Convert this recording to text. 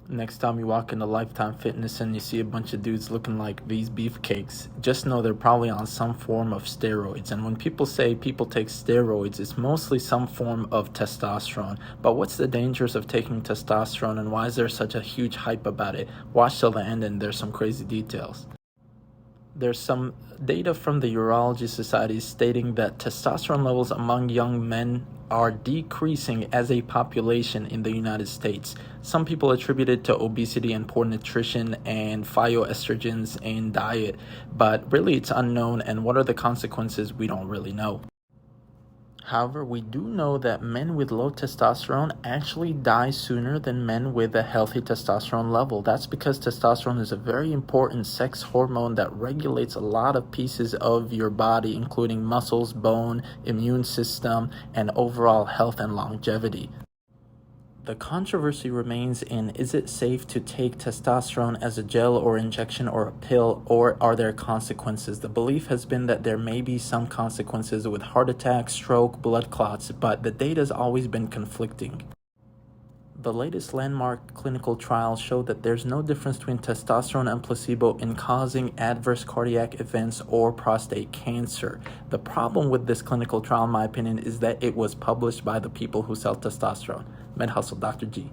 Next time you walk into Lifetime Fitness and you see a bunch of dudes looking like these beefcakes, just know they're probably on some form of steroids. And when people say people take steroids, it's mostly some form of testosterone. But what's the dangers of taking testosterone, and why is there such a huge hype about it? Watch till the end and there's some crazy details. There's some data from the Urology Society stating that testosterone levels among young men are decreasing as a population in the United States. Some people attribute it to obesity and poor nutrition and phytoestrogens in diet, but really it's unknown, and what are the consequences, we don't really know. However, we do know that men with low testosterone actually die sooner than men with a healthy testosterone level. That's because testosterone is a very important sex hormone that regulates a lot of pieces of your body, including muscles, bone, immune system, and overall health and longevity. The controversy remains in, is it safe to take testosterone as a gel or injection or a pill, or are there consequences? The belief has been that there may be some consequences with heart attack, stroke, blood clots, but the data has always been conflicting. The latest landmark clinical trials show that there's no difference between testosterone and placebo in causing adverse cardiac events or prostate cancer. The problem with this clinical trial, in my opinion, is that it was published by the people who sell testosterone. Med Hustle, Dr. G.